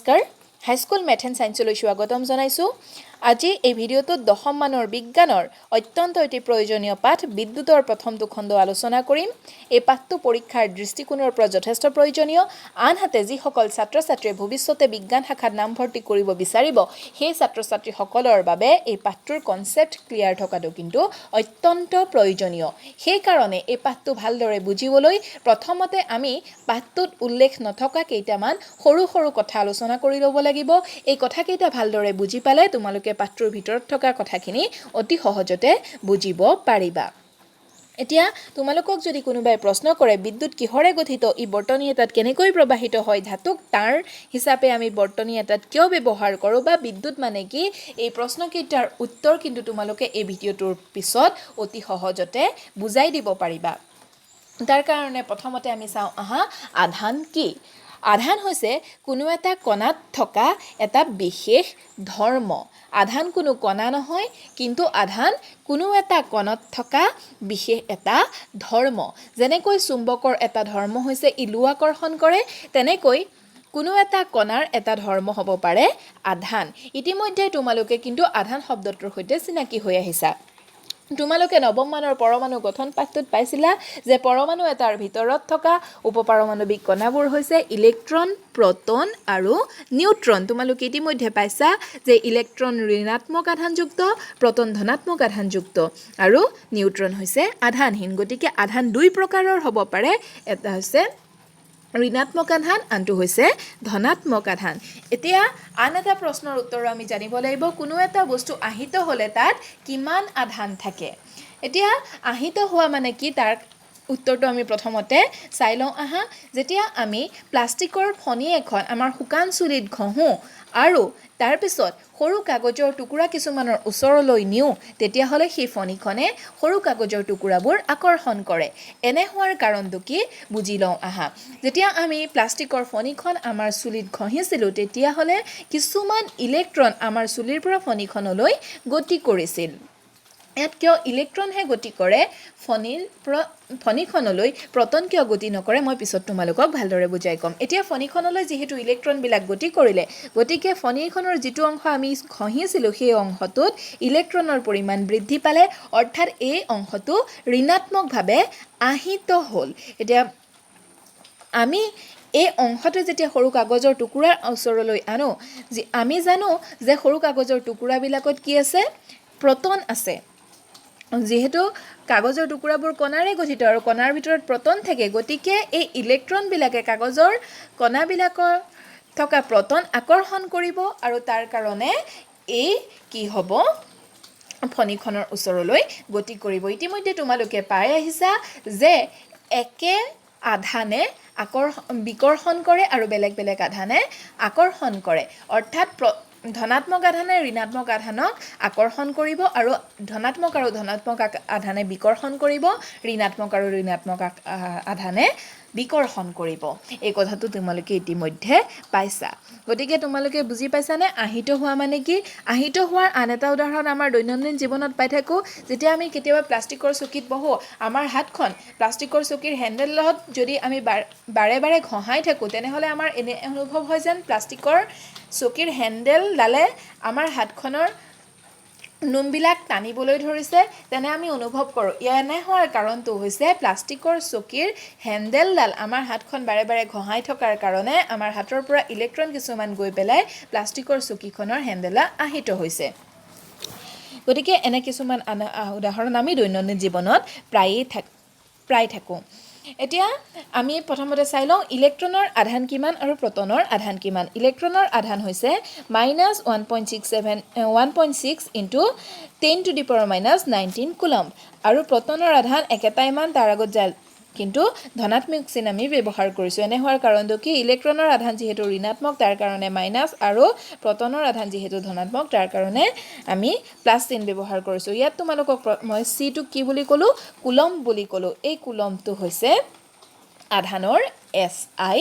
নমস্কাৰ high school math and সায়েন্সলৈ স্বাগতম জনাইছোঁ আজি এই ভিডিঅ'টোত দশম মানৰ বিজ্ঞানৰ অত্যন্ত অতি প্ৰয়োজনীয় পাঠ বিদ্যুতৰ প্ৰথমটো খণ্ড আলোচনা কৰিম এই পাঠটো পৰীক্ষাৰ দৃষ্টিকোণৰ পৰা যথেষ্ট প্ৰয়োজনীয় আনহাতে যিসকল ছাত্ৰ ছাত্ৰীয়ে ভৱিষ্যতে বিজ্ঞান শাখাত নামভৰ্তি কৰিব বিচাৰিব সেই ছাত্ৰ ছাত্ৰীসকলৰ বাবে এই পাঠটোৰ কনচেপ্ট ক্লিয়াৰ থকাটো কিন্তু অত্যন্ত প্ৰয়োজনীয় সেই কাৰণে এই পাঠটো ভালদৰে বুজিবলৈ প্ৰথমতে আমি পাঠটোত উল্লেখ নথকা কেইটামান সৰু সৰু কথা আলোচনা কৰি ল'ব লাগিব এই কথাকেইটা ভালদৰে বুজি পালে তোমালোকে পাঠটোৰ ভিতৰত থকা কথাখিনি অতি সহজতে বুজিব পাৰিবা এতিয়া তোমালোকক যদি কোনোবাই প্ৰশ্ন কৰে বিদ্যুৎ কিহৰে গঠিত ই বৰ্তনী এটাত কেনেকৈ প্ৰবাহিত হয় ধাতুক তাঁৰ হিচাপে আমি বৰ্তনী এটাত কিয় ব্যৱহাৰ কৰোঁ বা বিদ্যুৎ মানে কি এই প্ৰশ্নকেইটাৰ উত্তৰ কিন্তু তোমালোকে এই ভিডিঅ'টোৰ পিছত অতি সহজতে বুজাই দিব পাৰিবা তাৰ কাৰণে প্ৰথমতে আমি চাওঁ আহা আধান কি আধান হৈছে কোনো এটা কণাত থকা এটা বিশেষ ধৰ্ম আধান কোনো কণা নহয় কিন্তু আধান কোনো এটা কণাত থকা বিশেষ এটা ধৰ্ম যেনেকৈ চুম্বকৰ এটা ধৰ্ম হৈছে ইলু আকৰ্ষণ কৰে তেনেকৈ কোনো এটা কণাৰ এটা ধৰ্ম হ'ব পাৰে আধান ইতিমধ্যে তোমালোকে কিন্তু আধান শব্দটোৰ সৈতে চিনাকি হৈ আহিছা তোমালোকে নৱম মানৰ পৰমাণু গঠন পাঠটোত পাইছিলা যে পৰমাণু এটাৰ ভিতৰত থকা উপপাৰমাণৱিক কণাবোৰ হৈছে ইলেক্ট্ৰন প্ৰটন আৰু নিউট্ৰন তোমালোকে ইতিমধ্যে পাইছা যে ইলেক্ট্ৰন ঋণাত্মক আধানযুক্ত প্ৰটন ধনাত্মক আধানযুক্ত আৰু নিউট্ৰন হৈছে আধানহীন গতিকে আধান দুই প্ৰকাৰৰ হ'ব পাৰে এটা হৈছে ঋণাত্মক আধান আনটো হৈছে ধনাত্মক আধান এতিয়া আন এটা প্ৰশ্নৰ উত্তৰ আমি জানিব লাগিব কোনো এটা বস্তু আহিত হ'লে তাত কিমান আধান থাকে এতিয়া আহিত হোৱা মানে কি তাৰ উত্তৰটো আমি প্ৰথমতে চাই লওঁ আহা যেতিয়া আমি প্লাষ্টিকৰ ফণী এখন আমাৰ শুকান চুলিত ঘঁহোঁ আৰু তাৰপিছত সৰু কাগজৰ টুকুৰা কিছুমানৰ ওচৰলৈ নিওঁ তেতিয়াহ'লে সেই ফণীখনে সৰু কাগজৰ টুকুৰাবোৰ আকৰ্ষণ কৰে এনে হোৱাৰ কাৰণটো কি বুজি লওঁ আহা যেতিয়া আমি প্লাষ্টিকৰ ফণীখন আমাৰ চুলিত ঘঁহিছিলোঁ তেতিয়াহ'লে কিছুমান ইলেক্ট্ৰন আমাৰ চুলিৰ পৰা ফণীখনলৈ গতি কৰিছিল ইয়াত কিয় ইলেক্ট্ৰনহে গতি কৰে ফণীখনলৈ প্ৰটন কিয় গতি নকৰে মই পিছত তোমালোকক ভালদৰে বুজাই ক'ম এতিয়া ফণীখনলৈ যিহেতু ইলেক্ট্ৰনবিলাক গতি কৰিলে গতিকে ফণীখনৰ যিটো অংশ আমি ঘঁহিছিলোঁ সেই অংশটোত ইলেক্ট্ৰনৰ পৰিমাণ বৃদ্ধি পালে অৰ্থাৎ এই অংশটো ঋণাত্মকভাৱে আহিত হ'ল এতিয়া আমি এই অংশটো যেতিয়া সৰু কাগজৰ টুকুৰাৰ ওচৰলৈ আনো আমি জানো যে সৰু কাগজৰ টুকুৰাবিলাকত কি আছে প্ৰটন আছে যিহেতু কাগজৰ টুকুৰাবোৰ কণাৰে গঠিত আৰু কণাৰ ভিতৰত প্ৰটন থাকে গতিকে এই ইলেক্ট্ৰনবিলাকে কাগজৰ কণাবিলাকৰ থকা প্ৰটন আকৰ্ষণ কৰিব আৰু তাৰ কাৰণে এই কি হ'ব ফণীখনৰ ওচৰলৈ গতি কৰিব ইতিমধ্যে তোমালোকে পাই আহিছা যে একে আধানে বিকৰ্ষণ কৰে আৰু বেলেগ বেলেগ আধানে আকৰ্ষণ কৰে অৰ্থাৎ ধনাত্মক আধানে ঋণাত্মক আধানক আকৰ্ষণ কৰিব আৰু ধনাত্মক আধানে বিকৰ্ষণ কৰিব ঋণাত্মক আৰু ঋণাত্মক আধানে বিকৰ্ষণ কৰিব এই কথাটো তোমালোকে ইতিমধ্যে পাইছা গতিকে তোমালোকে বুজি পাইছানে আহিত হোৱা মানে কি আহিত হোৱাৰ আন এটা উদাহৰণ আমাৰ দৈনন্দিন জীৱনত পাই থাকোঁ যেতিয়া আমি কেতিয়াবা প্লাষ্টিকৰ চকীত বহোঁ আমাৰ হাতখন প্লাষ্টিকৰ চকীৰ হেণ্ডেলত যদি আমি বাৰে বাৰে ঘঁহাই থাকোঁ তেনেহ'লে আমাৰ এনে অনুভৱ হয় যেন প্লাষ্টিকৰ চকীৰ হেণ্ডেলডালে আমাৰ হাতখনৰ নোমবিলাক টানিবলৈ ধৰিছে তেনে আমি অনুভৱ কৰোঁ এনে হোৱাৰ কাৰণটো হৈছে প্লাষ্টিকৰ চকীৰ হেণ্ডেলডাল আমাৰ হাতখন বাৰে বাৰে ঘঁহাই থকাৰ কাৰণে আমাৰ হাতৰ পৰা ইলেক্ট্ৰন কিছুমান গৈ পেলাই প্লাষ্টিকৰ চকীখনৰ হেণ্ডেলত আহিত হৈছে গতিকে এনে কিছুমান উদাহৰণ আমি দৈনন্দিন জীৱনত প্ৰায় থাকোঁ এতিয়া আমি প্ৰথমতে চাই লওঁ ইলেক্ট্ৰনৰ আধান কিমান আৰু প্ৰটনৰ আধান কিমান ইলেক্ট্ৰনৰ আধান হৈছে -1.6 ইনটু 10⁻⁻19 কুলম্ব আৰু প্ৰটনৰ আধান একেটাই মান তাৰ আগত যায় কিন্তু ধনাত্মক চিন আমি ব্যৱহাৰ কৰিছোঁ এনে হোৱাৰ কাৰণটো কি ইলেক্ট্ৰনৰ আধান যিহেতু ঋণাত্মক তাৰ কাৰণে মাইনাছ আৰু প্ৰটনৰ আধান যিহেতু ধনাত্মক তাৰ কাৰণে আমি প্লাছ চিন ব্যৱহাৰ কৰিছোঁ ইয়াত তোমালোকক মই চিটোক কি বুলি ক'লোঁ কুলম্ব বুলি ক'লোঁ এই কুলম্বটো হৈছে আধানৰ SI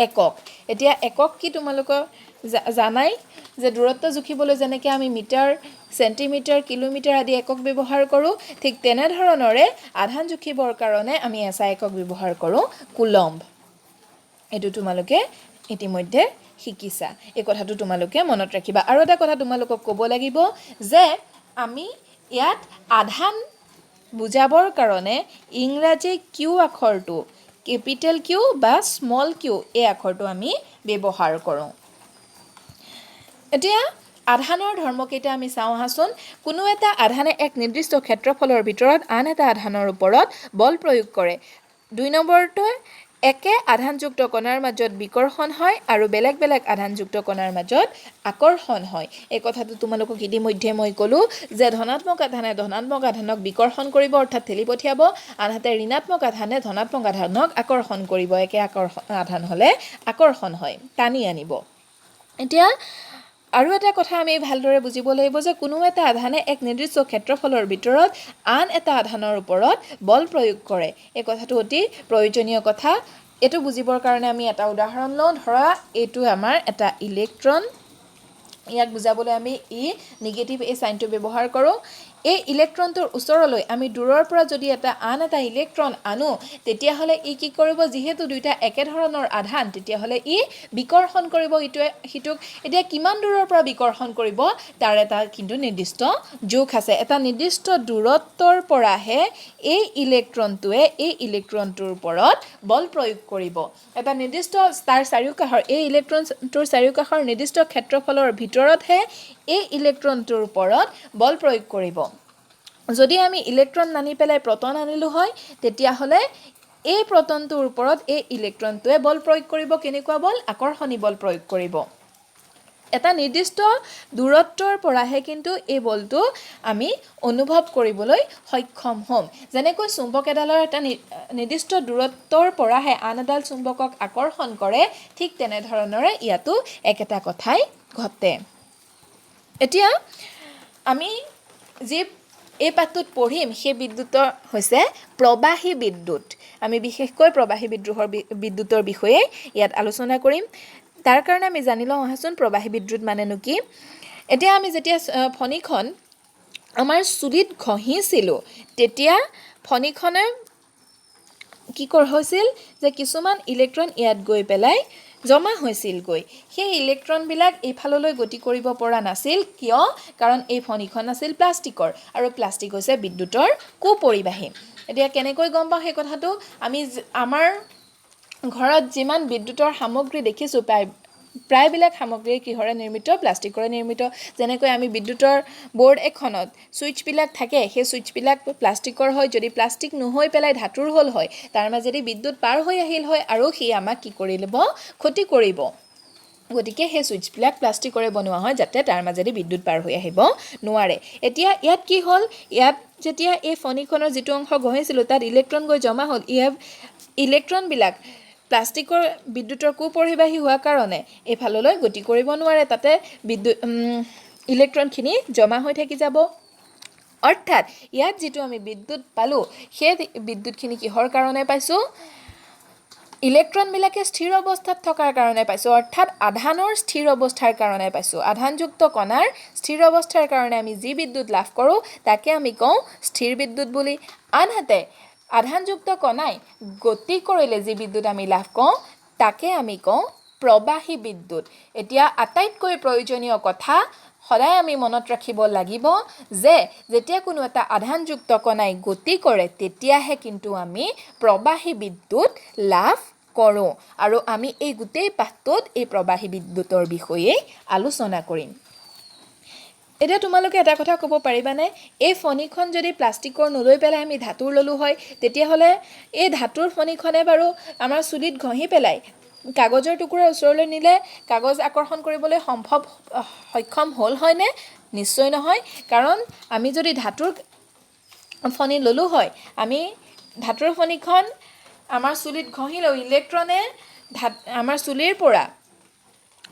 একক এতিয়া একক কি তোমালোকৰ জানাই যে দূৰত্ব জুখিবলৈ যেনেকৈ আমি মিটাৰ চেণ্টিমিটাৰ কিলোমিটাৰ আদি একক ব্যৱহাৰ কৰোঁ ঠিক তেনেধৰণৰে আধান জুখিবৰ কাৰণে আমি SI একক ব্যৱহাৰ কৰোঁ কুলম্ব এইটো তোমালোকে ইতিমধ্যে শিকিছা এই কথাটো তোমালোকে মনত ৰাখিবা আৰু এটা কথা তোমালোকক ক'ব লাগিব যে আমি ইয়াত আধান বুজাবৰ কাৰণে ইংৰাজী কিউ আখৰটো কেপিটেল কিউ বা স্মল কিউ এই আখৰটো আমি ব্যৱহাৰ কৰোঁ এতিয়া আধানৰ ধৰ্মকেইটা আমি চাওঁ আহাচোন কোনো এটা আধানে এক নিৰ্দিষ্ট ক্ষেত্ৰফলৰ ভিতৰত আন এটা আধানৰ ওপৰত বল প্ৰয়োগ কৰে 2 নম্বৰটো একে আধানযুক্ত কণাৰ মাজত বিকৰ্ষণ হয় আৰু বেলেগ বেলেগ আধানযুক্ত কণাৰ মাজত আকৰ্ষণ হয় এই কথাটো তোমালোকক ইতিমধ্যে মই ক'লো যে ধনাত্মক আধানে ধনাত্মক আধানক বিকৰ্ষণ কৰিব অৰ্থাৎ ঠেলি পঠিয়াব আনহাতে ঋণাত্মক আধানে ধনাত্মক আধানক আকৰ্ষণ কৰিব একে আধান হ'লে আকৰ্ষণ হয় টানি আনিব এতিয়া আৰু এটা কথা আমি ভালদৰে বুজিব লাগিব যে কোনো এটা আধানে এক নিৰ্দিষ্ট ক্ষেত্ৰফলৰ ভিতৰত আন এটা আধানৰ ওপৰত বল প্ৰয়োগ কৰে এই কথাটো অতি প্ৰয়োজনীয় কথা এটো বুজিবৰ কাৰণে আমি এটা উদাহৰণ লওঁ ধৰা এটো আমাৰ এটা ইলেক্ট্ৰন ইয়াক বুজাবলৈ আমি নেগেটিভ এই সাইনটো ব্যৱহাৰ কৰোঁ এই ইলেক্ট্ৰনটোৰ ওচৰলৈ আমি দূৰৰ পৰা যদি এটা আন এটা ইলেক্ট্ৰন আনো তেতিয়া হলে কি কৰিব যেহেতু দুইটা একে ধৰণৰ আধান তেতিয়া হলে বিকৰ্ষণ কৰিব ইটোৱে হিতুক এতিয়া কিমান দূৰৰ পৰা বিকৰ্ষণ কৰিব তাৰ এটা কিন্তু নিৰ্দিষ্ট জোখ আছে এটা নিৰ্দিষ্ট দূৰত্বৰ পৰাহে এই ইলেক্ট্ৰনটোৱে এই ইলেক্ট্ৰনটোৰ ওপৰত বল প্ৰয়োগ কৰিব এটা নিৰ্দিষ্ট তাৰ চাৰিওকাষৰ এই ইলেক্ট্ৰনটোৰ চাৰিওকাষৰ নিৰ্দিষ্ট ক্ষেত্ৰফলৰ ভিতৰতহে এই ইলেক্ট্ৰনটোৰ ওপৰত বল প্ৰয়োগ কৰিব যদি আমি ইলেক্ট্ৰন নানি পেলাই প্ৰটন আনিলো হয় তেতিয়া হলে এই প্ৰটনটোৰ ওপৰত এই ইলেক্ট্ৰনটোৱে বল প্ৰয়োগ কৰিব কেনেকুৱা বল আকৰ্ষণী বল প্ৰয়োগ কৰিব এটা নিৰ্দিষ্ট দূৰত্বৰ পৰাহে কিন্তু এই বলটো আমি অনুভৱ কৰিবলৈ সক্ষম হ'ম যেনেকৈ চুম্বক এডালৰ এটা নিৰ্দিষ্ট দূৰত্বৰ পৰাহে আন এডাল চুম্বকক আকৰ্ষণ কৰে ঠিক তেনে ধৰণৰে ইয়াতো একেটা কথাই ঘটে এতিয়া আমি যি এই পাঠটোত পঢ়িম সেই বিদ্যুতৰ হৈছে প্ৰবাহী বিদ্যুৎ আমি বিশেষকৈ প্ৰবাহী বিদ্যুতৰ বিষয়ে ইয়াত আলোচনা কৰিম তাৰ কাৰণে আমি জানি লওঁ আহাচোন প্ৰবাহী বিদ্যুৎ মানেনো কি এতিয়া আমি যেতিয়া ফণীখন আমাৰ চুলিত ঘঁহিছিলো তেতিয়া ফণীখনে কি হৈছিল যে কিছুমান ইলেক্ট্ৰন ইয়াত গৈ পেলাই জমা হৈছিল গৈ সেই ইলেক্ট্ৰন বিলাক এইফাললৈ গতি কৰিব পৰা নাছিল কিয় কাৰণ এই ফণীখন আছিল প্লাষ্টিকৰ আৰু প্লাষ্টিক হৈছে বিদ্যুতৰ কুপৰিবাহী এতিয়া কেনেকৈ গম পাওঁ সেই কথাটো আমি আমাৰ ঘৰত যিমান বিদ্যুতৰ সামগ্ৰী দেখিছো প্ৰায়বিলাক সামগ্ৰী কিহৰে নিৰ্মিত প্লাষ্টিকৰে নিৰ্মিত যেনেকৈ আমি বিদ্যুতৰ বোৰ্ড এখনত সুইচবিলাক থাকে সেই সুইচবিলাক প্লাষ্টিকৰ হয় যদি প্লাষ্টিক নহৈ পেলাই ধাতুৰ হল হয় তাৰ মাজেদি বিদ্যুৎ পাৰ হৈ আহিল হয় আৰু সি আমাক কি কৰি লব ক্ষতি কৰিব গতিকে সেই সুইচবিলাক প্লাষ্টিকৰে বনোৱা হয় যাতে তাৰ মাজেদি বিদ্যুৎ পাৰ হৈ আহিব নোৱাৰে এতিয়া ইয়াত কি হল ইয়াত যেতিয়া এই ফণীখনৰ যিটো অংশ ঘঁহিছিল তাত ইলেক্ট্ৰন গৈ জমা হল ইলেক্ট্ৰন বিলাক প্লাষ্টিকৰ বিদ্যুতৰ কুপৰিবাহী হোৱা কাৰণে এফাললৈ গতি কৰিব নোৱাৰে তাতে ইলেক্ট্ৰনখিনি জমা হৈ থাকি যাব অৰ্থাৎ ইয়াত যেটো আমি বিদ্যুৎ পালো সেই বিদ্যুৎখিনি কিহৰ কাৰণে পাইছো ইলেক্ট্ৰন বিলাকে স্থিৰ অৱস্থাত থকাৰ কাৰণে পাইছো অৰ্থাৎ আধানৰ স্থিৰ অৱস্থাৰ কাৰণে পাইছো আধানযুক্ত কণাৰ স্থিৰ অৱস্থাৰ কাৰণে আমি যি বিদ্যুৎ লাভ কৰো তাকে আমি কওঁ স্থিৰ বিদ্যুৎ বুলি আনহাতে আধানযুক্ত কণাই গতি কৰিলে যি বিদ্যুৎ আমি লাভ কওঁ তাকে আমি কওঁ প্ৰবাহী বিদ্যুৎ এতিয়া আটাইতকৈ প্ৰয়োজনীয় কথা সদায় আমি মনত ৰাখিব লাগিব যে যেতিয়া কোনো এটা আধানযুক্ত কণাই গতি কৰে তেতিয়াহে কিন্তু আমি প্ৰবাহী বিদ্যুৎ লাভ কৰোঁ আৰু আমি এই গোটেই পাঠটোত এই প্ৰবাহী বিদ্যুতৰ বিষয়ে আলোচনা কৰিম এতিয়া তোমালোকে এটা কথা ক'ব পাৰিবানে এই ফণীখন যদি প্লাষ্টিকৰ নলৈ পেলাই আমি ধাতুৰ ললো হয় তেতিয়া হলে এই ধাতুৰ ফণীখনে বাৰু আমাৰ চুলিত ঘঁহি পেলাই কাগজৰ টুকুৰা ওচৰলৈ নিলে কাগজ আকৰ্ষণ কৰিবলৈ সক্ষম হ'ল হয়নে নিশ্চয় নহয় কাৰণ আমি যদি ধাতুৰ ফণী ললো হয় আমি ধাতুৰ ফণীখন আমাৰ চুলিত ঘঁহিলেও ইলেক্ট্ৰনে আমাৰ চুলিৰ পৰা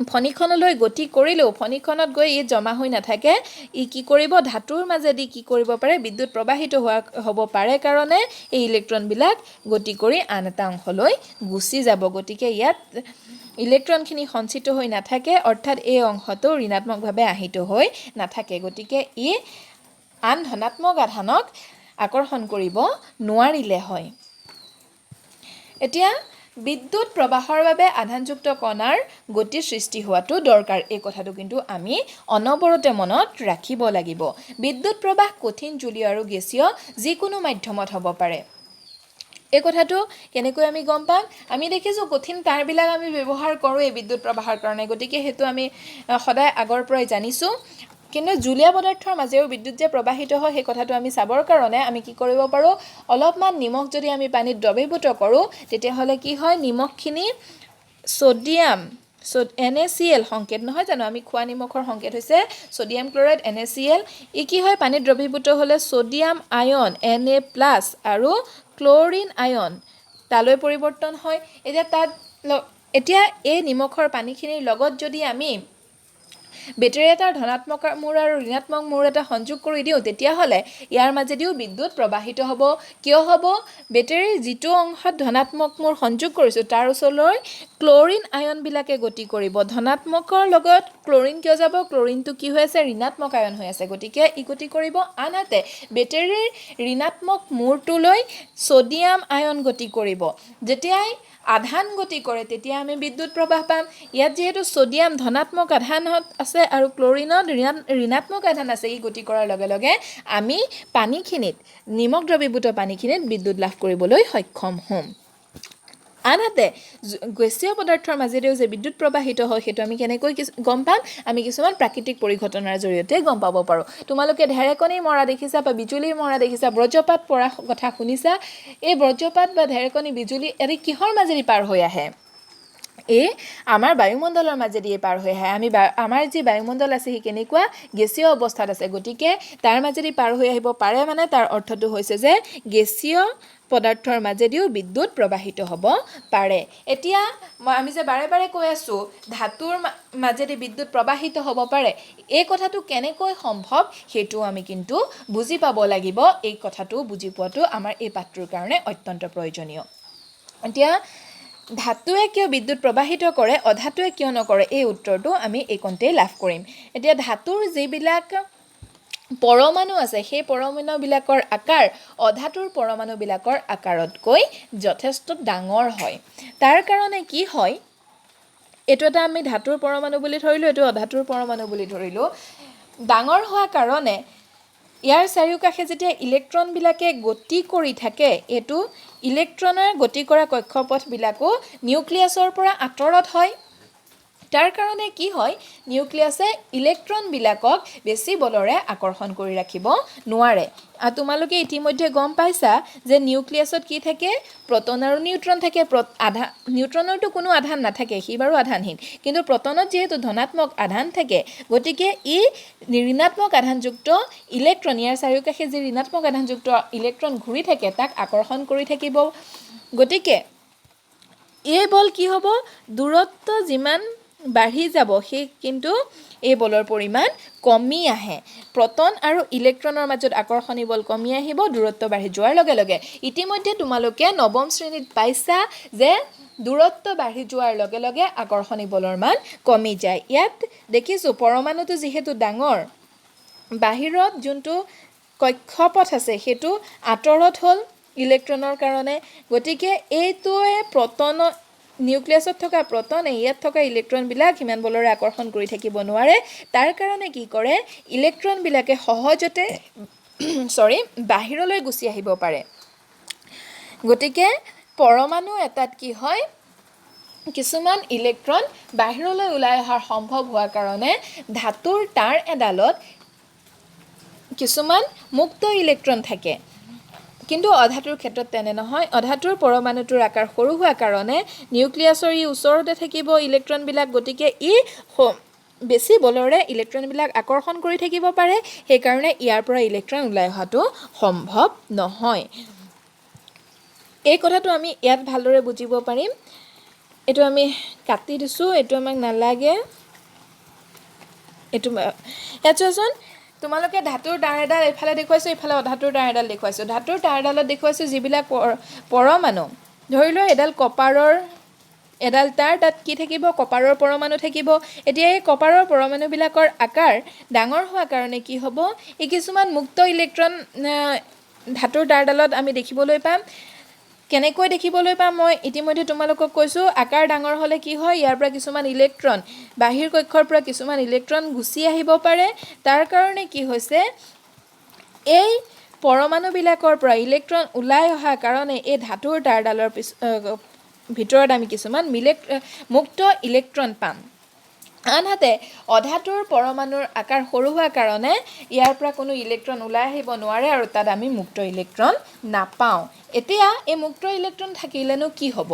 ফণীখনলৈ গতি কৰিলেও ফণীখনত গৈ ই জমা হৈ নাথাকে ই কি কৰিব ধাতুৰ মাজেদি কি কৰিব পাৰে বিদ্যুৎ প্ৰবাহিত হ'ব পাৰে কাৰণে এই ইলেক্ট্ৰন বিলাক গতি কৰি আন এটা অংশলৈ গুচি যাব গতিকে ইয়াত ইলেক্ট্ৰনখিনি সঞ্চিত হৈ নাথাকে অৰ্থাৎ এই অংশটো ঋণাত্মকভাৱে আহিত হৈ নাথাকে গতিকে ই আন ধনাত্মক আধানক আকৰ্ষণ কৰিব নোৱাৰিলে হয় এতিয়া বিদ্যুৎ প্ৰবাহৰ বাবে আধানযুক্ত কণাৰ গতি সৃষ্টি হোৱাটো দৰকাৰ। এই কথাটো কিন্তু আমি অনবৰতে মনত ৰাখিব লাগিব। বিদ্যুৎ প্ৰবাহ কঠিন, জলীয় আৰু গেছীয় যিকোনো মাধ্যমত হ'ব পাৰে। এই কথাটো কেনেকৈ আমি গম পাম? আমি দেখিছোঁ কঠিন তাঁৰবিলাক আমি ব্যৱহাৰ কৰোঁ এই বিদ্যুৎ প্ৰবাহৰ কাৰণে, গতিকে সেইটো আমি সদায় আগৰ পৰাই জানিছোঁ। কিন্তু জুলীয়া পদাৰ্থৰ মাজেৰেও বিদ্যুৎ যে প্ৰবাহিত হয় সেই কথাটো আমি চাবৰ কাৰণে আমি কি কৰিব পাৰোঁ, অলপমান নিমখ যদি আমি পানীত দ্ৰৱীভূত কৰোঁ তেতিয়াহ'লে কি হয়, নিমখখিনি ছ'ডিয়াম NaCl সংকেত নহয় জানো, আমি খোৱা নিমখৰ সংকেত হৈছে ছ'ডিয়াম ক্লৰাইড NaCl। ই কি হয়, পানীত দ্ৰৱীভূত হ'লে ছ'ডিয়াম আয়ন Na+ আৰু ক্ল'ৰিন আয়ন তালৈ পৰিৱৰ্তন হয়। এতিয়া এই নিমখৰ পানীখিনিৰ লগত যদি আমি বেটেৰী এটাৰ ধনাত্মক মূৰ আৰু ঋণাত্মক মূৰ এটা সংযোগ কৰি দিওঁ তেতিয়াহ'লে ইয়াৰ মাজেদিও বিদ্যুৎ প্ৰবাহিত হ'ব। কিয় হ'ব? বেটেৰীৰ যিটো অংশত ধনাত্মক মূৰ সংযোগ কৰিছোঁ তাৰ ওচৰলৈ ক্ল'ৰিন আয়নবিলাকে গতি কৰিব। ধনাত্মকৰ লগত ক্ল'ৰিন কিয় যাব? ক্ল'ৰিনটো কি হৈ আছে? ঋণাত্মক আয়ন হৈ আছে, গতিকে ই গতি কৰিব। আনহাতে বেটেৰীৰ ঋণাত্মক মূৰটোলৈ ছ'ডিয়াম আয়ন গতি কৰিব। যেতিয়াই আধান গতি কৰে তেতিয়া আমি বিদ্যুৎ প্ৰবাহ পাম। ইয়াত যিহেতু ছ'ডিয়াম ধনাত্মক আধানত আছে আৰু ক্ল'ৰিনত ঋণাত্মক আধান আছে, ই গতি কৰাৰ লগে লগে আমি পানীখিনিত, নিমখ দ্ৰৱীভূত পানীখিনিত বিদ্যুৎ লাভ কৰিবলৈ সক্ষম হ'ম। আনহাতে গেছীয় পদাৰ্থৰ মাজেৰেও যে বিদ্যুৎ প্ৰবাহিত হয় সেইটো আমি কেনেকৈ গম পাম? আমি কিছুমান প্ৰাকৃতিক পৰিঘটনাৰ জৰিয়তে গম পাব পাৰোঁ। তোমালোকে ঢেৰেকনি মৰা দেখিছা বা বিজুলী মৰা দেখিছা, বজ্ৰপাত পৰা কথা শুনিছা। এই বজ্ৰপাত বা ঢেৰেকনি বিজুলী আদি কিহৰ মাজেদি পাৰ হৈ আহে? এই আমাৰ বায়ুমণ্ডলৰ মাজেদিয়ে পাৰ হৈ আহে। আমাৰ যি বায়ুমণ্ডল আছে সি কেনেকুৱা? গেছীয় অৱস্থাত আছে, গতিকে তাৰ মাজেদি পাৰ হৈ আহিব পাৰে মানে তাৰ অৰ্থটো হৈছে যে গেছীয় পদাৰ্থৰ মাজেদিও বিদ্যুৎ প্ৰবাহিত হ'ব পাৰে। এতিয়া আমি যে বাৰে বাৰে কৈ আছোঁ ধাতুৰ মাজেদি বিদ্যুৎ প্ৰবাহিত হ'ব পাৰে, এই কথাটো কেনেকৈ সম্ভৱ সেইটো আমি কিন্তু বুজি পাব লাগিব। এই কথাটো বুজি পোৱাটো আমাৰ এই পাঠটোৰ কাৰণে অত্যন্ত প্ৰয়োজনীয়। এতিয়া ধাতুৱে কিয় বিদ্যুৎ প্ৰবাহিত কৰে, অধাতুৱে কিয় নকৰে, এই উত্তৰটো আমি এইকণতেই লাভ কৰিম। এতিয়া ধাতুৰ যিবিলাক পৰমাণু আছে সেই পৰমাণুবিলাকৰ আকাৰ অধাতুৰ পৰমাণুবিলাকৰ আকাৰতকৈ যথেষ্ট ডাঙৰ হয়। তাৰ কাৰণে কি হয়, এইটো এটা আমি ধাতুৰ পৰমাণু বুলি ধৰিলোঁ, এইটো অধাতুৰ পৰমাণু বুলি ধৰিলোঁ। ডাঙৰ হোৱাৰ কাৰণে ইয়াৰ চাৰিওকাষে যেতিয়া ইলেক্ট্ৰনবিলাকে গতি কৰি থাকে, এইটো ইলেক্ট্ৰনৰ গতি কৰা কক্ষপথবিলাকো নিউক্লিয়াছৰ পৰা আঁতৰত হয়। তাৰ কাৰণে কি হয়, নিউক্লিয়াছে ইলেক্ট্ৰনবিলাকক বেছি বলেৰে আকৰ্ষণ কৰি ৰাখিব নোৱাৰে। তোমালোকে ইতিমধ্যে গম পাইছা যে নিউক্লিয়াছত কি থাকে? প্ৰটন আৰু নিউট্ৰন থাকে। নিউট্ৰনৰতো কোনো আধান নাথাকে, সি বাৰু আধানহীন, কিন্তু প্ৰটনত যিহেতু ধনাত্মক আধান থাকে গতিকে ই ঋণাত্মক আধানযুক্ত ইলেক্ট্ৰন, ইয়াৰ চাৰিওকাষে যি ঋণাত্মক আধানযুক্ত ইলেক্ট্ৰন ঘূৰি থাকে তাক আকৰ্ষণ কৰি থাকিব। গতিকে এই বল কি হ'ব? দূৰত্ব যিমান বাঢ়ি যাব সেই কিন্তু এই বলৰ পৰিমাণ কমি আহে। প্ৰটন আৰু ইলেক্ট্ৰনৰ মাজত আকৰ্ষণী বল কমি আহিব দূৰত্ব বাঢ়ি যোৱাৰ লগে লগে। ইতিমধ্যে তোমালোকে নৱম শ্ৰেণীত পাইছা যে দূৰত্ব বাঢ়ি যোৱাৰ লগে লগে আকৰ্ষণী বলৰ মান কমি যায়। ইয়াত দেখিছোঁ পৰমাণুটো যিহেতু ডাঙৰ, বাহিৰত যোনটো কক্ষপথ আছে সেইটো আঁতৰত হ'ল ইলেক্ট্ৰনৰ কাৰণে, গতিকে এইটোৱে নিউক্লিয়াছত থকা প্ৰটনে ইয়াত থকা ইলেক্ট্ৰনবিলাক সিমান বলেৰে আকৰ্ষণ কৰি থাকিব নোৱাৰে। তাৰ কাৰণে কি কৰে, ইলেক্ট্ৰনবিলাকে সহজতে বাহিৰলৈ গুচি আহিব পাৰে। গতিকে পৰমাণু এটাত কি হয়, কিছুমান ইলেক্ট্ৰন বাহিৰলৈ ওলাই অহাৰ সম্ভৱ হোৱাৰ কাৰণে ধাতুৰ তাঁৰ এডালত কিছুমান মুক্ত ইলেক্ট্ৰন থাকে, কিন্তু অধাতুৰ ক্ষেত্ৰত তেনে নহয়। অধাতুৰ পৰমাণুটোৰ আকাৰ সৰু হোৱাৰ কাৰণে নিউক্লিয়াছৰ ওচৰতে থাকিব ইলেক্ট্ৰনবিলাক, গতিকে ই বেছি বলেৰে ইলেক্ট্ৰনবিলাক আকৰ্ষণ কৰি থাকিব পাৰে, সেইকাৰণে ইয়াৰ পৰা ইলেক্ট্ৰন ওলাই অহাটো সম্ভৱ নহয়। এই কথাটো আমি ইয়াত ভালদৰে বুজিব পাৰিম। এইটো আমি কাটি দিছোঁ, এইটো আমাক নালাগে। ইয়াত চোৱাচোন, তোমালোকে ধাতুৰ তাঁৰ এডাল এইফালে দেখুৱাইছোঁ, এইফালে অধাতুৰ তাঁৰ এডাল দেখুৱাইছোঁ। ধাতুৰ তাঁৰডালত দেখুৱাইছোঁ যিবিলাক পৰমাণু, ধৰি লোৱা এডাল কপাৰৰ এডাল তাঁৰ, তাত কি থাকিব? কপাৰৰ পৰমাণু থাকিব। এতিয়া এই কপাৰৰ পৰমাণুবিলাকৰ আকাৰ ডাঙৰ হোৱাৰ কাৰণে কি হ'ব, এই কিছুমান মুক্ত ইলেক্ট্ৰন ধাতুৰ তাঁৰডালত আমি দেখিবলৈ পাম। কেনেকৈ দেখিবলৈ পাম মই ইতিমধ্যে তোমালোকক কৈছোঁ আকাৰ ডাঙৰ হ'লে কি হয় ইয়াৰ পৰা কিছুমান ইলেক্ট্ৰন বাহিৰ কক্ষৰ পৰা কিছুমান ইলেক্ট্ৰন গুচি আহিব পাৰে তাৰ কাৰণে কি হৈছে এই পৰমাণুবিলাকৰ পৰা ইলেক্ট্ৰন ওলাই অহা কাৰণে এই ধাতুৰ তাঁৰডালৰ ভিতৰত আমি কিছুমান মুক্ত ইলেক্ট্ৰন পাম আনহাতে অধাতুৰ পৰমাণুৰ আকাৰ সৰু হোৱাৰ কাৰণে ইয়াৰ পৰা কোনো ইলেক্ট্ৰন ওলাই আহিব নোৱাৰে আৰু তাত আমি মুক্ত ইলেক্ট্ৰন নাপাওঁ এতিয়া এই মুক্ত ইলেক্ট্ৰন থাকিলেনো কি হ'ব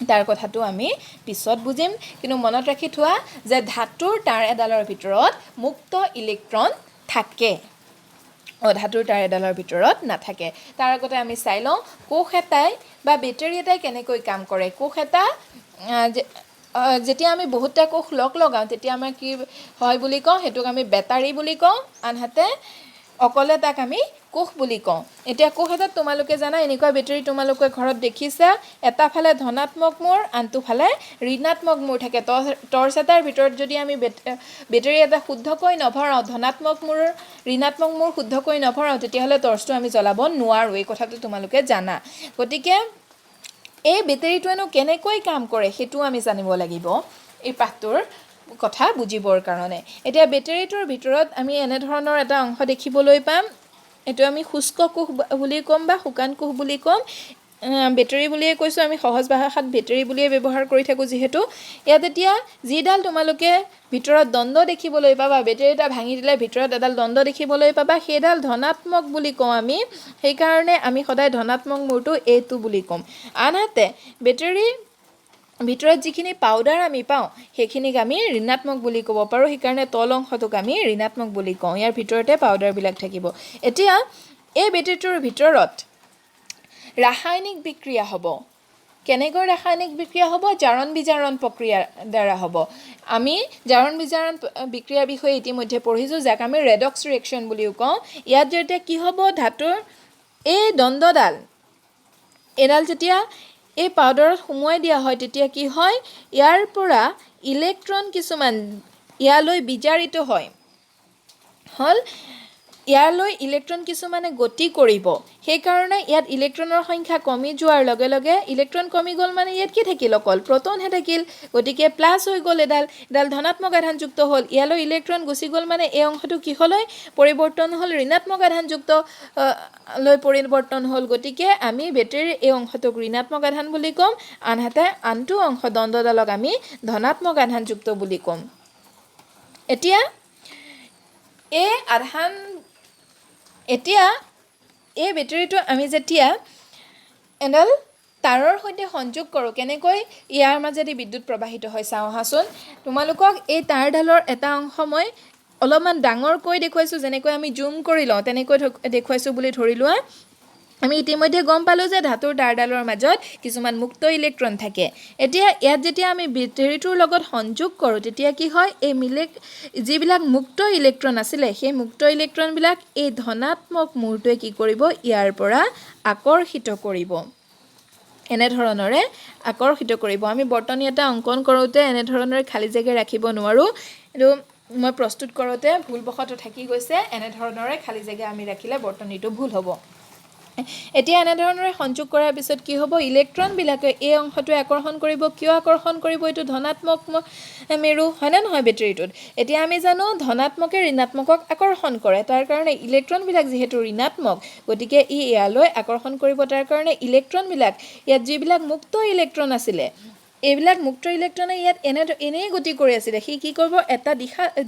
তাৰ কথাটো আমি পিছত বুজিম কিন্তু মনত ৰাখি থোৱা যে ধাতুৰ তাঁৰ এডালৰ ভিতৰত মুক্ত ইলেক্ট্ৰন থাকে অধাতুৰ তাঁৰ এডালৰ ভিতৰত নাথাকে তাৰ আগতে আমি চাই লওঁ কোষ এটাই বা বেটাৰী এটাই কেনেকৈ কাম কৰে কোষ এটা যেতিয়া আমি বহুতটা কোষ লগাওঁ তেতিয়া আমাৰ কি হয় বুলি কওঁ সেইটোক আমি বেটাৰী বুলি কওঁ আনহাতে অকলে তাক আমি কোষ বুলি কওঁ এতিয়া কোষ এটাত তোমালোকে জানা এনেকুৱা বেটাৰী তোমালোকে ঘৰত দেখিছা এটা ফালে ধনাত্মক মূৰ আনটো ফালে ঋণাত্মক মূৰ থাকে টৰ্চ এটাৰ ভিতৰত যদি আমি বেটাৰী এটা শুদ্ধকৈ নভৰাওঁ ধনাত্মক মূৰ ঋণাত্মক মূৰ শুদ্ধকৈ নভৰাওঁ তেতিয়াহ'লে টৰ্চটো আমি জ্বলাব নোৱাৰোঁ এই কথাটো তোমালোকে জানা গতিকে এই বেটাৰীটোৱেনো কেনেকৈ কাম কৰে সেইটো আমি জানিব লাগিব এই পাঠটোৰ কথা বুজিবৰ কাৰণে এতিয়া বেটাৰীটোৰ ভিতৰত আমি এনেধৰণৰ এটা অংশ দেখিবলৈ পাম এইটো আমি শুষ্ক কোষ বুলি ক'ম বা শুকান কোষ বুলি ক'ম বেটাৰী বুলিয়ে কৈছোঁ আমি সহজ ভাষাত বেটাৰী বুলিয়ে ব্যৱহাৰ কৰি থাকোঁ যিহেতু ইয়াত এতিয়া যিডাল তোমালোকে ভিতৰত দ্বন্দ্ব দেখিবলৈ পাবা বেটাৰী এটা ভাঙি দিলে ভিতৰত এডাল দ্বন্দ্ব দেখিবলৈ পাবা সেইডাল ধনাত্মক বুলি কওঁ আমি সেইকাৰণে আমি সদায় ধনাত্মক মূৰটো এইটো বুলি ক'ম আনহাতে বেটাৰী ভিতৰত যিখিনি পাউডাৰ আমি পাওঁ সেইখিনিক আমি ঋণাত্মক বুলি ক'ব পাৰোঁ সেইকাৰণে তল অংশটোক আমি ঋণাত্মক বুলি কওঁ ইয়াৰ ভিতৰতে পাউডাৰবিলাক থাকিব এতিয়া এই বেটাৰীটোৰ ভিতৰত ৰাসায়নিক বিক্ৰিয়া হ'ব কেনেকৈ ৰাসায়নিক বিক্ৰিয়া হ'ব জাৰণ বিজাৰণ প্ৰক্ৰিয়াৰ দ্বাৰা হ'ব আমি জাৰণ বিজাৰণ বিক্ৰিয়াৰ বিষয়ে ইতিমধ্যে পঢ়িছোঁ যাক আমি ৰেডক্স ৰিয়েকশ্যন বুলিও কওঁ ইয়াত যেতিয়া কি হ'ব ধাতুৰ এই দ্বন্দ্বডাল এডাল যেতিয়া এই পাউডাৰত সুমুৱাই দিয়া হয় তেতিয়া কি হয় ইয়াৰ পৰা ইলেক্ট্ৰন কিছুমান ইয়ালৈ বিজাৰিত হয় হ'ল ইয়ালৈ ইলেক্ট্ৰন কিছুমানে গতি কৰিব সেইকাৰণে ইয়াত ইলেক্ট্ৰনৰ সংখ্যা কমি যোৱাৰ লগে লগে ইলেক্ট্ৰন কমি গ'ল মানে ইয়াত কি থাকিল অকল প্ৰটনহে থাকিল গতিকে প্লাছ হৈ গ'ল এডাল ধনাত্মক আধানযুক্ত হ'ল ইয়ালৈ ইলেক্ট্ৰন গুচি গ'ল মানে এই অংশটো কিহলৈ পৰিৱৰ্তন হ'ল ঋণাত্মক আধানযুক্ত লৈ পৰিৱৰ্তন হ'ল গতিকে আমি বেটাৰীৰ এই অংশটোক ঋণাত্মক আধান বুলি ক'ম আনহাতে আনটো অংশ দ্বন্দ্বডালক আমি ধনাত্মক আধানযুক্ত বুলি ক'ম এতিয়া এই বেটাৰীটো আমি যেতিয়া এডাল তাৰৰ সৈতে সংযোগ কৰোঁ কেনেকৈ ইয়াৰ মাজেদি বিদ্যুৎ প্ৰবাহিত হয় চাওঁ আহাচোন তোমালোকক এই তাঁৰডালৰ এটা অংশ মই অলপমান ডাঙৰকৈ দেখুৱাইছোঁ যেনেকৈ আমি জুম কৰি লওঁ তেনেকৈ দেখুৱাইছোঁ বুলি ধৰি লোৱা আমি ইতিমধ্যে গম পালোঁ যে ধাতুৰ তাঁৰডালৰ মাজত কিছুমান মুক্ত ইলেক্ট্ৰন থাকে এতিয়া ইয়াত যেতিয়া আমি বেটাৰীটোৰ লগত সংযোগ কৰোঁ তেতিয়া কি হয় এই যিবিলাক মুক্ত ইলেক্ট্ৰন আছিলে সেই মুক্ত ইলেক্ট্ৰনবিলাক এই ধনাত্মক মূৰটোৱে কি কৰিব ইয়াৰ পৰা আকৰ্ষিত কৰিব এনেধৰণৰে আকৰ্ষিত কৰিব আমি বৰ্তনী এটা অংকন কৰোঁতে এনেধৰণৰে খালী জেগা ৰাখিব নোৱাৰোঁ কিন্তু মই প্ৰস্তুত কৰোঁতে ভুলবশতঃ থাকি গৈছে এনেধৰণৰে খালী জেগা আমি ৰাখিলে বৰ্তনীটো ভুল হ'ব এতিয়া এনেধৰণৰে সংযোগ কৰাৰ পিছত কি হ'ব ইলেক্ট্ৰনবিলাকে এই অংশটোৱে আকৰ্ষণ কৰিব কিয় আকৰ্ষণ কৰিব এইটো ধনাত্মক মেৰু হয়নে নহয় বেটাৰীটোত এতিয়া আমি জানো ধনাত্মকে ঋণাত্মকক আকৰ্ষণ কৰে তাৰ কাৰণে ইলেক্ট্ৰনবিলাক যিহেতু ঋণাত্মক গতিকে ই ইয়ালৈ আকৰ্ষণ কৰিব তাৰ কাৰণে ইলেক্ট্ৰনবিলাক ইয়াত যিবিলাক মুক্ত ইলেক্ট্ৰন আছিলে এইবিলাক মুক্ত ইলেক্ট্ৰনে ইয়াত এনেই গতি কৰি আছিলে সি কি কৰিব এটা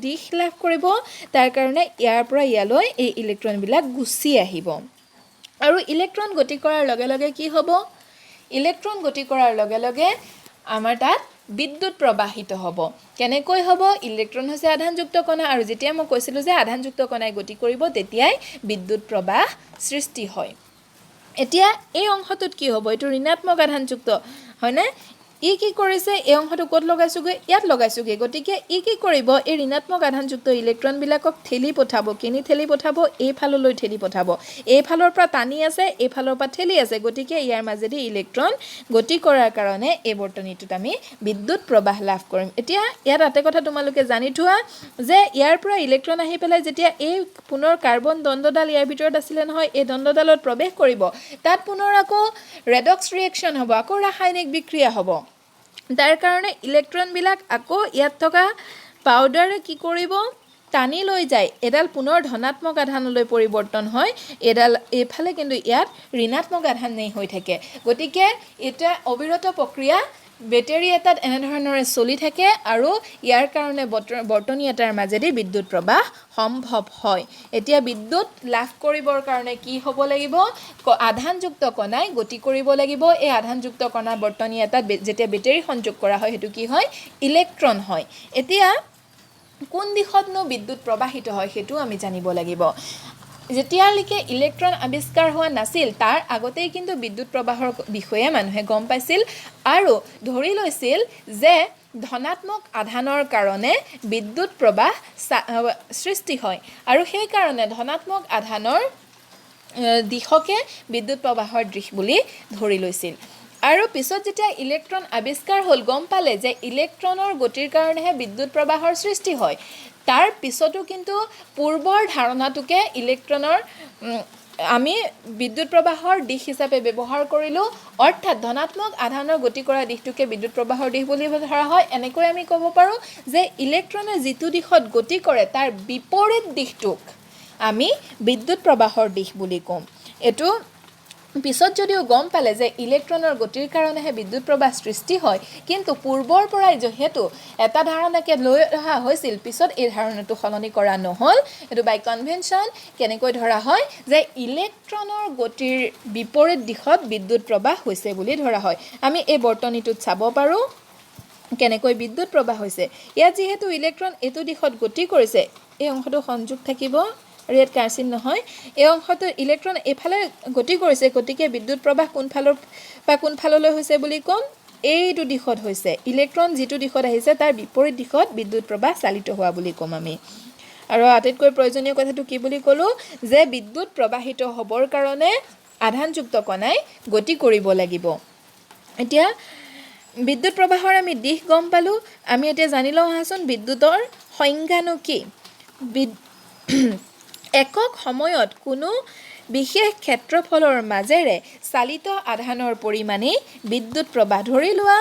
দিশ লাভ কৰিব তাৰ কাৰণে ইয়াৰ পৰা ইয়ালৈ এই ইলেক্ট্ৰনবিলাক গুচি আহিব আৰু ইলেক্ট্ৰন গতি কৰাৰ লগে লগে কি হ'ব ইলেক্ট্ৰন গতি কৰাৰ লগে লগে আমাৰ তাত বিদ্যুৎ প্ৰবাহিত হ'ব কেনেকৈ হ'ব ইলেক্ট্ৰন হৈছে আধানযুক্ত কণা আৰু যেতিয়া মই কৈছিলোঁ যে আধানযুক্ত কণাই গতি কৰিব তেতিয়াই বিদ্যুৎ প্ৰবাহ সৃষ্টি হয় এতিয়া এই অংশটোত কি হ'ব এইটো ঋণাত্মক আধানযুক্ত হয়নে ই কি কৰিছে এই অংশটো ক'ত লগাইছোগৈ ইয়াত লগাইছোগৈ গতিকে ই কি কৰিব এই ঋণাত্মক আধানযুক্ত ইলেক্ট্ৰনবিলাকক ঠেলি পঠাব কিনি ঠেলি পঠাব এইফাললৈ ঠেলি পঠাব এইফালৰ পৰা টানি আছে এইফালৰ পৰা ঠেলি আছে গতিকে ইয়াৰ মাজেদি ইলেক্ট্ৰন গতি কৰাৰ কাৰণে এই বৰ্তনীটোত আমি বিদ্যুৎ প্ৰবাহ লাভ কৰিম এতিয়া ইয়াত এটা কথা তোমালোকে জানি থোৱা যে ইয়াৰ পৰা ইলেক্ট্ৰন আহি পেলাই যেতিয়া এই পুনৰ কাৰ্বন দণ্ডডাল ইয়াৰ ভিতৰত আছিলে নহয় এই দণ্ডডালত প্ৰৱেশ কৰিব তাত পুনৰ আকৌ ৰেডক্স ৰিয়েকশ্যন হ'ব আকৌ ৰাসায়নিক বিক্ৰিয়া হ'ব তাৰ কাৰণে ইলেক্ট্ৰনবিলাক আকৌ ইয়াত থকা পাউডাৰে কি কৰিব টানি লৈ যায় এডাল পুনৰ ধনাত্মক আধানলৈ পৰিৱৰ্তন হয় এডাল এইফালে কিন্তু ইয়াত ঋণাত্মক আধানেই হৈ থাকে গতিকে এটা অবিৰত প্ৰক্ৰিয়া বেটাৰী এটাত এনেধৰণৰে চলি থাকে আৰু ইয়াৰ কাৰণে বৰ্তনী এটাৰ মাজেদি বিদ্যুৎ প্ৰবাহ সম্ভৱ হয় এতিয়া বিদ্যুৎ লাভ কৰিবৰ কাৰণে কি হ'ব লাগিব আধানযুক্ত কণাই গতি কৰিব লাগিব এই আধানযুক্ত কণা বৰ্তনী এটাত যেতিয়া বেটাৰী সংযোগ কৰা হয় সেইটো কি হয় ইলেক্ট্ৰন হয় এতিয়া কোন দিশতনো বিদ্যুৎ প্ৰবাহিত হয় সেইটো আমি জানিব লাগিব যেতিয়ালৈকে ইলেক্ট্ৰন আৱিষ্কাৰ হোৱা নাছিল তাৰ আগতেই কিন্তু বিদ্যুৎ প্ৰবাহৰ বিষয়ে মানুহে গম পাইছিল আৰু ধৰি লৈছিল যে ধনাত্মক আধানৰ কাৰণে বিদ্যুৎ প্ৰবাহ সৃষ্টি হয় আৰু সেই কাৰণে ধনাত্মক আধানৰ দিশকে বিদ্যুৎ প্ৰবাহৰ দিশ বুলি ধৰি লৈছিল আৰু পিছত যেতিয়া ইলেক্ট্ৰন আৱিষ্কাৰ হ'ল গম পালে যে ইলেক্ট্ৰনৰ গতিৰ কাৰণেহে বিদ্যুৎ প্ৰবাহৰ সৃষ্টি হয় তাৰ পিছতো কিন্তু পূৰ্বৰ ধাৰণাটোকে ইলেক্ট্ৰনৰ আমি বিদ্যুৎ প্ৰবাহৰ দিশ হিচাপে ব্যৱহাৰ কৰিলোঁ অৰ্থাৎ ধনাত্মক আধানৰ গতি কৰা দিশটোকে বিদ্যুৎ প্ৰবাহৰ দিশ বুলি ধৰা হয় এনেকৈ আমি ক'ব পাৰোঁ যে ইলেক্ট্ৰনে যিটো দিশত গতি কৰে তাৰ বিপৰীত দিশটোক আমি বিদ্যুৎ প্ৰবাহৰ দিশ বুলি ক'ম এইটো পিছত যদিও গম পালে যে ইলেক্ট্ৰনৰ গতিৰ কাৰণেহে বিদ্যুৎ প্ৰবাহ সৃষ্টি হয় কিন্তু পূৰ্বৰ পৰাই যেহেতু এটা ধাৰণাকে লৈ অহা হৈছিল পিছত এই ধাৰণাটো সলনি কৰা নহ'ল এইটো বাই কনভেনশ্যন কেনেকৈ ধৰা হয় যে ইলেক্ট্ৰনৰ গতিৰ বিপৰীত দিশত বিদ্যুৎ প্ৰবাহ হৈছে বুলি ধৰা হয় আমি এই বৰ্তনীটোত চাব পাৰোঁ কেনেকৈ বিদ্যুৎ প্ৰবাহ হৈছে ইয়াত যিহেতু ইলেক্ট্ৰন এইটো দিশত গতি কৰিছে এই অংশটো সংযোগ থাকিব আৰু ইয়াত কাৰ্চিন নহয় এই অংশটো ইলেক্ট্ৰন এইফালে গতি কৰিছে গতিকে বিদ্যুৎ প্ৰবাহ কোনফাললৈ হৈছে বুলি ক'ম এইটো দিশত হৈছে ইলেক্ট্ৰন যিটো দিশত আহিছে তাৰ বিপৰীত দিশত বিদ্যুৎ প্ৰবাহ চালিত হোৱা বুলি ক'ম আমি আৰু আটাইতকৈ প্ৰয়োজনীয় কথাটো কি বুলি ক'লোঁ যে বিদ্যুৎ প্ৰবাহিত হ'বৰ কাৰণে আধানযুক্ত কণাই গতি কৰিব লাগিব এতিয়া বিদ্যুৎ প্ৰবাহৰ আমি দিশ গম পালোঁ আমি এতিয়া জানি লওঁ আহাচোন বিদ্যুতৰ সংজ্ঞানো কি একক সময়ত কোনো বিশেষ ক্ষেত্ৰফলৰ মাজেৰে চালিত আধানৰ পৰিমাণেই বিদ্যুৎ প্ৰবাহ ধৰি লোৱা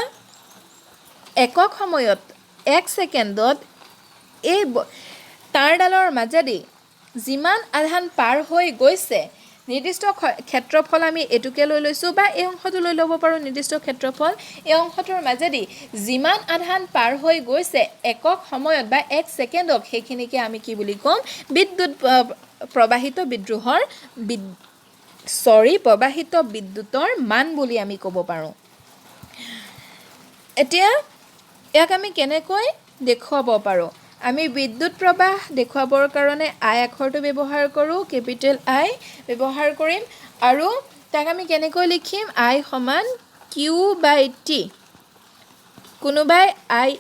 একক সময়ত 1 ছেকেণ্ডত এই তাঁৰডালৰ মাজেদি যিমান আধান পাৰ হৈ গৈছে নিৰ্দিষ্ট ক্ষেত্ৰফল আমি এটুকে লৈ লৈছোঁ বা এই অংশটো লৈ ল'ব পাৰোঁ নিৰ্দিষ্ট ক্ষেত্ৰফল এই অংশটোৰ মাজেদি যিমান আধান পাৰ হৈ গৈছে একক সময়ত বা 1 ছেকেণ্ডক সেইখিনিকে আমি কি বুলি ক'ম বিদ্যুৎ প্ৰবাহিত বিদ্যুতৰ মান বুলি আমি ক'ব পাৰোঁ এতিয়া ইয়াক আমি কেনেকৈ দেখুৱাব পাৰোঁ আমি বিদ্যুৎ প্ৰবাহ দেখুৱাবৰ কাৰণে আই আখৰটো ব্যৱহাৰ কৰোঁ কেপিটেল আই ব্যৱহাৰ কৰিম আৰু তাক আমি কেনেকৈ লিখিম আই সমান Q/T কোনোবাই I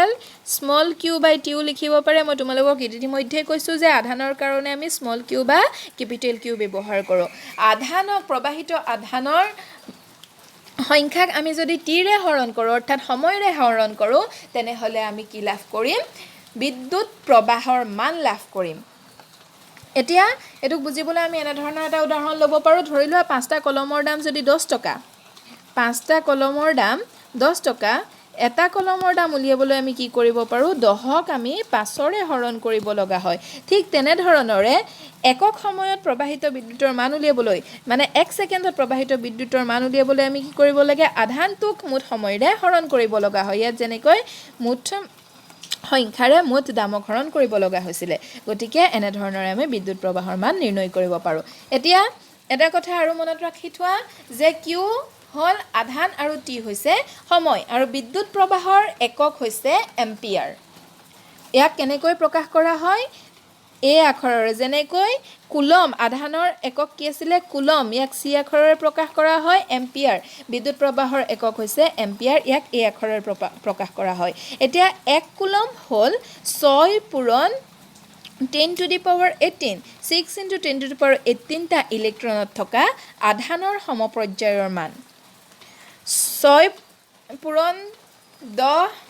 = স্মল q/T লিখিব পাৰে মই তোমালোকক ইতিমধ্যে কৈছোঁ যে আধানৰ কাৰণে আমি স্মল q বা কেপিটেল Q ব্যৱহাৰ কৰোঁ আধানক প্ৰবাহিত আধানৰ সংখ্যাক আমি যদি t ৰে হৰণ কৰোঁ অৰ্থাৎ সময়ৰে হৰণ কৰোঁ তেনেহ'লে আমি কি লাভ কৰিম বিদ্যুৎ প্ৰবাহৰ মান লাভ কৰিম এতিয়া এটোক বুজিবলৈ আমি এনে ধৰণৰ এটা উদাহৰণ ল'ব পাৰোঁ ধৰি লোৱা 5টা কলমৰ দাম যদি 10 টকা 5টা কলমৰ দাম 10 টকা এটা কলমৰ দাম উলিয়াবলৈ আমি কি কৰিব পাৰোঁ 10ক আমি 5ৰে হৰণ কৰিব লগা হয় ঠিক তেনে ধৰণৰে একক সময়ত প্ৰবাহিত বিদ্যুতৰ মান উলিয়াবলৈ মানে 1 ছেকেণ্ডত প্ৰবাহিত বিদ্যুতৰ মান উলিয়াবলৈ আমি কি কৰিব লাগে আধানটোক মুঠ সময়ৰে হৰণ কৰিব লগা হয় ইয়াত যেনেকৈ মুঠ সংখ্যাৰে মুঠ দামক হৰণ কৰিব লগা হৈছিলে গতিকে এনে ধৰণৰে আমি বিদ্যুৎ প্ৰবাহৰ মান নিৰ্ণয় কৰিব পাৰোঁ এতিয়া এটা কথা আৰু মনত ৰাখি থোৱা যে Q হল আধান আৰু T হৈছে সময় আৰু বিদ্যুৎ প্ৰবাহৰ একক হৈছে এম্পিয়াৰ ইয়াক কেনেকৈ প্ৰকাশ কৰা হয় এ আখৰেৰে যেনেকৈ কুলম আধানৰ একক কি আছিলে কুলম ইয়াক চি আখৰেৰে প্ৰকাশ কৰা হয় এম্পিয়াৰ বিদ্যুৎ প্ৰবাহৰ একক হৈছে এম্পিয়াৰ ইয়াক এ আখৰেৰে প্ৰকাশ কৰা হয় এতিয়া 1 কুলম হ'ল 6 পূৰণ 10 to the power 18 6 into 10 to the power 18 টা ইলেক্ট্ৰনত থকা আধানৰ সমপৰ্যায়ৰ মান 6 পূৰণ 10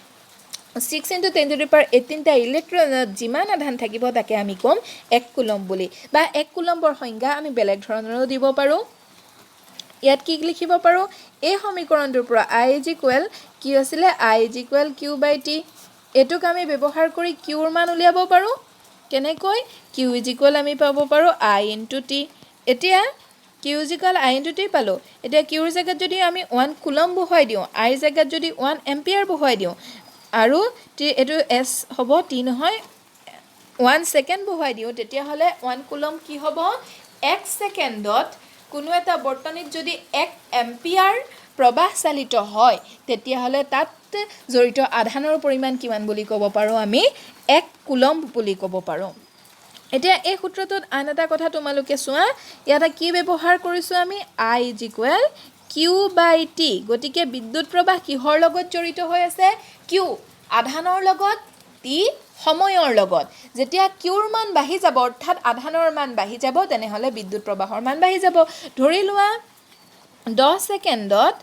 6 into 10 to the power 18 টা ইলেক্ট্ৰনত যিমান আধান থাকিব তাকে আমি কম 1 কুলম বুলি বা 1 কুলমৰ সংজ্ঞা আমি বেলেগ ধৰণেও দিব পাৰোঁ ইয়াত কি লিখিব পাৰোঁ এই সমীকৰণটোৰ পৰা I কি আছিল I q by t এটোক আমি ব্যৱহাৰ কৰি q ৰ মান উলিয়াব পাৰোঁ কেনেকৈ q আমি পাব পাৰোঁ I into t এতিয়া q I into t পালো এতিয়া q ৰ জায়গাত যদি আমি 1 কুলম বহাই দিওঁ I জায়গাত যদি 1 এম্পিয়াৰ বহাই দিওঁ আৰু t এটো s হ'ব t নহয় 1 সেকেন্ড বহাই দিওঁ তেতিয়া হলে 1 কুলম কি হ'ব 1 সেকেন্ডত কোনো এটা বৰ্তনীত যদি 1 এম্পিয়াৰ প্ৰবাহ চালিত হয় তেতিয়া হলে তাত জড়িত আধানৰ পৰিমাণ কিমান বুলি ক'ব পাৰো আমি 1 কুলম বুলি ক'ব পাৰো এতিয়া এই সূত্ৰটোত আন এটা কথা তোমালোকে চোৱা ইয়াত কি ব্যৱহাৰ কৰিছো আমি I q by t গতিকে বিদ্যুৎ প্ৰবাহ কিহৰ লগত জড়িত হৈ আছে q আধানৰ লগত t সময়ৰ লগত যেতিয়া q ৰ মান বাঢ়ি যাব অৰ্থাৎ আধানৰ মান বাঢ়ি যাব তেনেহলে বিদ্যুৎ প্ৰবাহৰ মান বাঢ়ি যাব ধৰি লোৱা 10 সেকেন্ডত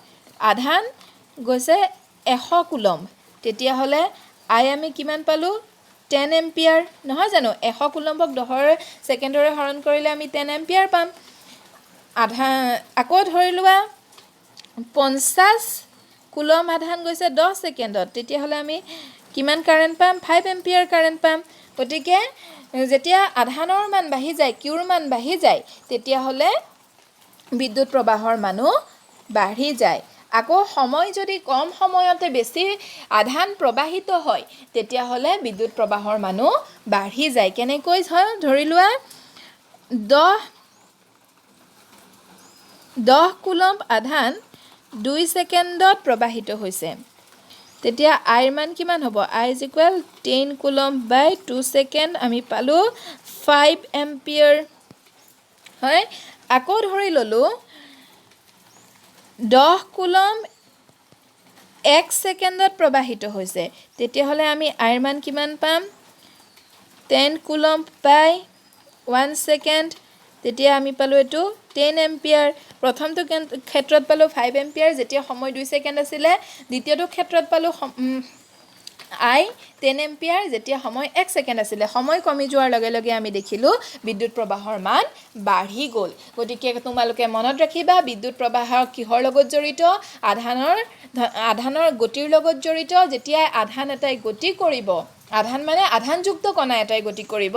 আধান গৈছে 100 কুলম তেতিয়া হলে I আমি কিমান পালো 10 এম্পিয়াৰ নহয় জানো 100 কুলমক 10 সেকেন্ডৰে হৰণ কৰিলে আমি 10 এম্পিয়াৰ পাম আধা আকৌ ধৰি লোৱা 50 কুলম আধান গৈছে 10 সেকেন্ডত তেতিয়া হলে আমি কিমান কাৰেন্ট পাম 5 এম্পিয়াৰ কাৰেন্ট পাম গতিকে যেতিয়া আধানৰ মান বাঢ়ি যায় কিউৰ মান বাঢ়ি যায় তেতিয়া হলে বিদ্যুৎ প্ৰবাহৰ মানো বাঢ়ি যায় আকৌ সময় যদি কম সময়তে বেছি আধান প্ৰবাহিত হয় তেতিয়া হলে বিদ্যুৎ প্ৰবাহৰ মানো বাঢ়ি যায় কেনেকৈ হয় ধৰি লোৱা 10 কুলম আধান 2 সেকেন্ডত প্ৰবাহিত হৈছে তেতিয়া I মান কিমান হ'ব I 10 কুলম by 2 সেকেন্ড আমি পালো 5 এম্পিয়াৰ হয় আকৌ ধৰি ললো 10 কুলম 1 সেকেন্ডত প্ৰবাহিত হৈছে তেতিয়া হলে আমি I মান কিমান পাম 10 কুলম by 1 সেকেন্ড তেতিয়া আমি পালো এটো 10 এম্পিয়াৰ প্ৰথমটো ক্ষেত্ৰত পালো 5 এম্পিয়াৰ যেতিয়া সময় 2 সেকেন্ড আছিল দ্বিতীয়টো ক্ষেত্ৰত পালো I 10 এম্পিয়াৰ যেতিয়া সময় 1 সেকেন্ড আছিল সময় কমি যোৱাৰ লগে লগে আমি দেখিলো বিদ্যুৎ প্ৰবাহৰ মান বাঢ়ি গল গতিকে তোমালোকে মনত ৰাখিবা বিদ্যুৎ প্ৰবাহ কিহৰ লগত জড়িত আধানৰ গতিৰ লগত জড়িত যেতিয়া আধান এটাই গতি কৰিব আধান মানে আধানযুক্ত কণা এটাই গতি কৰিব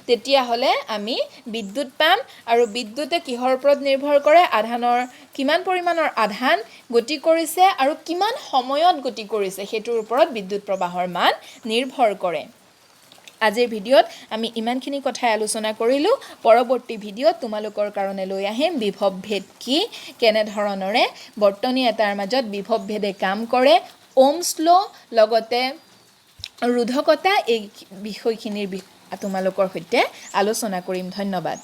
তেতিয়া হলে আমি বিদ্যুৎ পাম আৰু বিদ্যুতে কিহৰ ওপৰত নিৰ্ভৰ কৰে আধানৰ কিমান পৰিমাণৰ আধান গতি কৰিছে আৰু কিমান সময়ত গতি কৰিছে হেতুৰ ওপৰত বিদ্যুৎ প্ৰবাহৰ মান নিৰ্ভৰ কৰে আজিৰ ভিডিঅ'ত আমি ইমানখিনি কথা আলোচনা কৰিলো পৰৱৰ্তী ভিডিঅ'ত তোমালোকৰ কাৰণে লৈ আহিম বিভৱ ভেদ কি কেনে ধৰণৰে বৰ্তনী এটাৰ মাজত বিভৱ ভেদে কাম কৰে ওহমছ ল লগতে ৰোধকতা এই বিষয়খিনিৰ তোমালোকৰ সৈতে আলোচনা কৰিম ধন্যবাদ